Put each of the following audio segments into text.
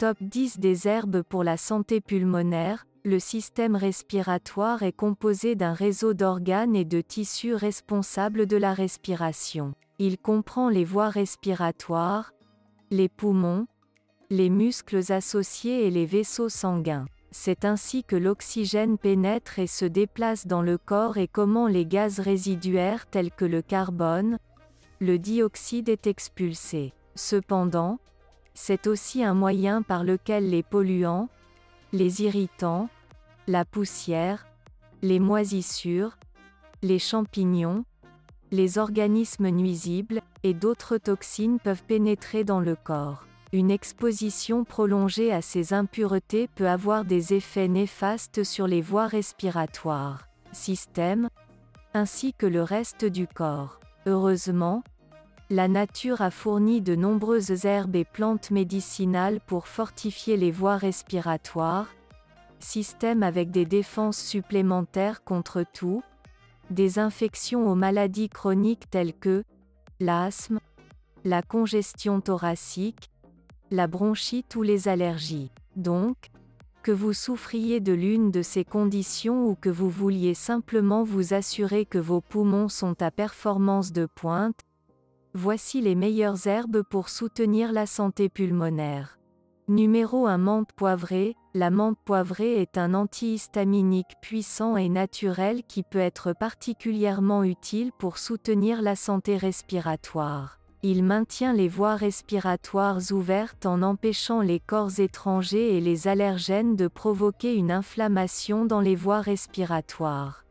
Top 10 des herbes pour la santé pulmonaire. Le système respiratoire est composé d'un réseau d'organes et de tissus responsables de la respiration. Il comprend les voies respiratoires, les poumons, les muscles associés et les vaisseaux sanguins. C'est ainsi que l'oxygène pénètre et se déplace dans le corps et comment les gaz résiduaires tels que le carbone, le dioxyde est expulsé. Cependant, c'est aussi un moyen par lequel les polluants, les irritants, la poussière, les moisissures, les champignons, les organismes nuisibles, et d'autres toxines peuvent pénétrer dans le corps. Une exposition prolongée à ces impuretés peut avoir des effets néfastes sur les voies respiratoires, système, ainsi que le reste du corps. Heureusement, la nature a fourni de nombreuses herbes et plantes médicinales pour fortifier les voies respiratoires, système avec des défenses supplémentaires contre tout, des infections aux maladies chroniques telles que l'asthme, la congestion thoracique, la bronchite ou les allergies. Donc, que vous souffriez de l'une de ces conditions ou que vous vouliez simplement vous assurer que vos poumons sont à performance de pointe, voici les meilleures herbes pour soutenir la santé pulmonaire. Numéro 1. Menthe poivrée. La menthe poivrée est un antihistaminique puissant et naturel qui peut être particulièrement utile pour soutenir la santé respiratoire. Il maintient les voies respiratoires ouvertes en empêchant les corps étrangers et les allergènes de provoquer une inflammation dans les voies respiratoires.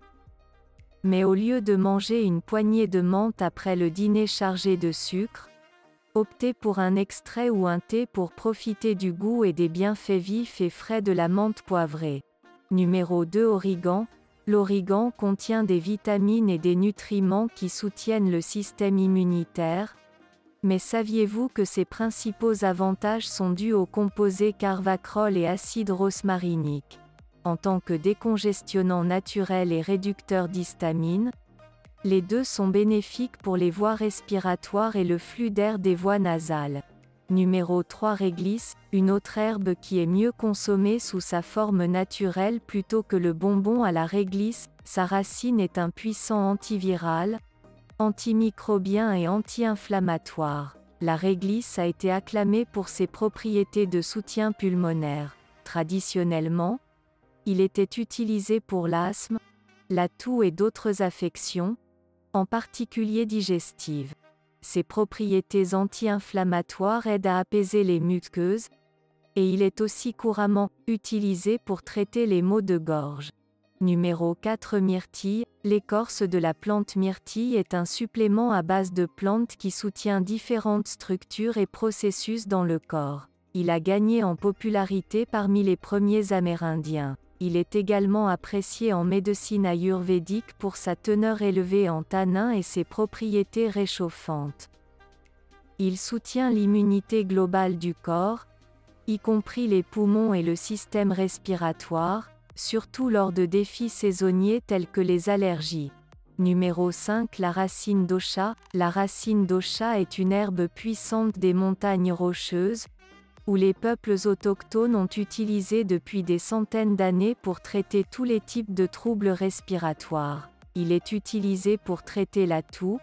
Mais au lieu de manger une poignée de menthe après le dîner chargé de sucre, optez pour un extrait ou un thé pour profiter du goût et des bienfaits vifs et frais de la menthe poivrée. Numéro 2. Origan. L'origan contient des vitamines et des nutriments qui soutiennent le système immunitaire. Mais saviez-vous que ses principaux avantages sont dus aux composés carvacrol et acide rosmarinique? En tant que décongestionnant naturel et réducteur d'histamine, les deux sont bénéfiques pour les voies respiratoires et le flux d'air des voies nasales. Numéro 3. Réglisse, une autre herbe qui est mieux consommée sous sa forme naturelle plutôt que le bonbon à la réglisse. Sa racine est un puissant antiviral, antimicrobien et anti-inflammatoire. La réglisse a été acclamée pour ses propriétés de soutien pulmonaire. Traditionnellement, il était utilisé pour l'asthme, la toux et d'autres affections, en particulier digestives. Ses propriétés anti-inflammatoires aident à apaiser les muqueuses, et il est aussi couramment utilisé pour traiter les maux de gorge. Numéro 4. Myrtille. L'écorce de la plante myrtille est un supplément à base de plantes qui soutient différentes structures et processus dans le corps. Il a gagné en popularité parmi les premiers Amérindiens. Il est également apprécié en médecine ayurvédique pour sa teneur élevée en tanins et ses propriétés réchauffantes. Il soutient l'immunité globale du corps, y compris les poumons et le système respiratoire, surtout lors de défis saisonniers tels que les allergies. Numéro 5. La racine d'Ocha. La racine d'Ocha est une herbe puissante des montagnes rocheuses, où les peuples autochtones ont utilisé depuis des centaines d'années pour traiter tous les types de troubles respiratoires. Il est utilisé pour traiter la toux,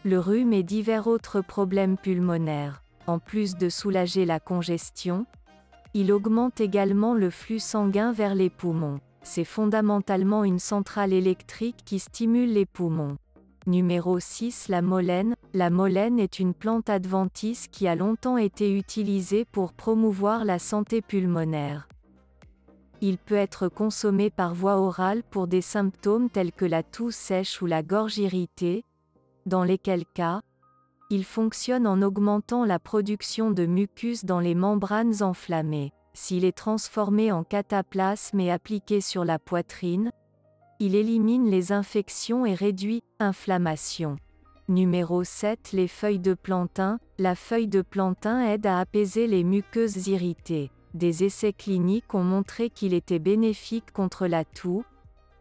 le rhume et divers autres problèmes pulmonaires. En plus de soulager la congestion, il augmente également le flux sanguin vers les poumons. C'est fondamentalement une centrale électrique qui stimule les poumons. Numéro 6. La molène. La molène est une plante adventice qui a longtemps été utilisée pour promouvoir la santé pulmonaire. Il peut être consommé par voie orale pour des symptômes tels que la toux sèche ou la gorge irritée, dans lesquels cas, il fonctionne en augmentant la production de mucus dans les membranes enflammées. S'il est transformé en cataplasme et appliqué sur la poitrine, il élimine les infections et réduit l'inflammation. Numéro 7. Les feuilles de plantain. La feuille de plantain aide à apaiser les muqueuses irritées. Des essais cliniques ont montré qu'il était bénéfique contre la toux,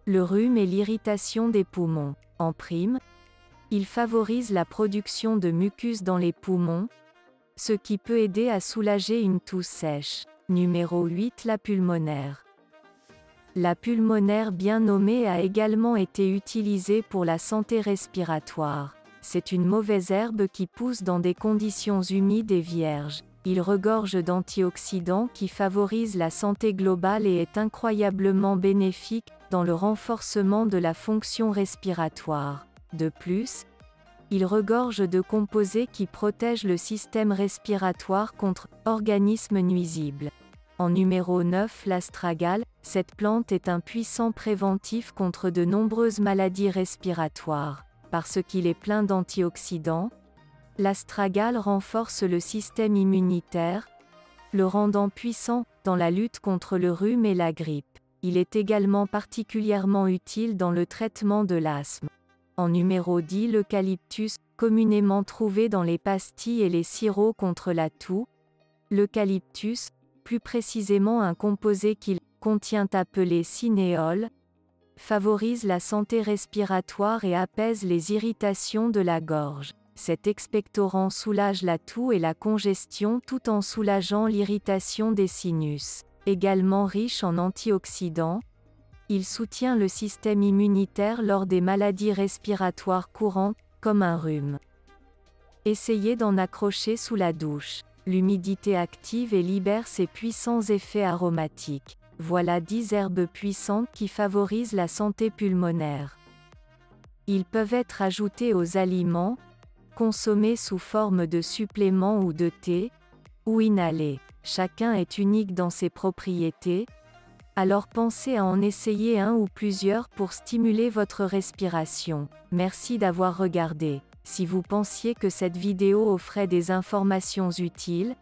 le rhume et l'irritation des poumons. En prime, il favorise la production de mucus dans les poumons, ce qui peut aider à soulager une toux sèche. Numéro 8. La pulmonaire. La pulmonaire bien nommée a également été utilisée pour la santé respiratoire. C'est une mauvaise herbe qui pousse dans des conditions humides et vierges. Il regorge d'antioxydants qui favorisent la santé globale et est incroyablement bénéfique dans le renforcement de la fonction respiratoire. De plus, il regorge de composés qui protègent le système respiratoire contre organismes nuisibles. En numéro 9. L'astragale. Cette plante est un puissant préventif contre de nombreuses maladies respiratoires. Parce qu'il est plein d'antioxydants, l'astragale renforce le système immunitaire, le rendant puissant dans la lutte contre le rhume et la grippe. Il est également particulièrement utile dans le traitement de l'asthme. En numéro 10. L'eucalyptus, communément trouvé dans les pastilles et les sirops contre la toux. L'eucalyptus, plus précisément un composé qu'il contient appelé cinéole, favorise la santé respiratoire et apaise les irritations de la gorge. Cet expectorant soulage la toux et la congestion tout en soulageant l'irritation des sinus. Également riche en antioxydants, il soutient le système immunitaire lors des maladies respiratoires courantes, comme un rhume. Essayez d'en accrocher sous la douche. L'humidité active et libère ses puissants effets aromatiques. Voilà 10 herbes puissantes qui favorisent la santé pulmonaire. Ils peuvent être ajoutés aux aliments, consommés sous forme de suppléments ou de thé, ou inhalés. Chacun est unique dans ses propriétés, alors pensez à en essayer un ou plusieurs pour stimuler votre respiration. Merci d'avoir regardé. Si vous pensiez que cette vidéo offrait des informations utiles,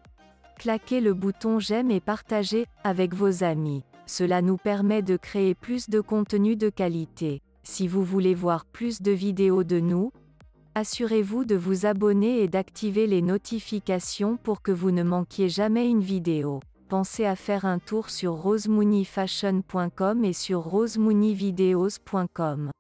claquez le bouton j'aime et partagez avec vos amis. Cela nous permet de créer plus de contenu de qualité. Si vous voulez voir plus de vidéos de nous, assurez-vous de vous abonner et d'activer les notifications pour que vous ne manquiez jamais une vidéo. Pensez à faire un tour sur rosemooneyfashion.com et sur rosemooneyvideos.com.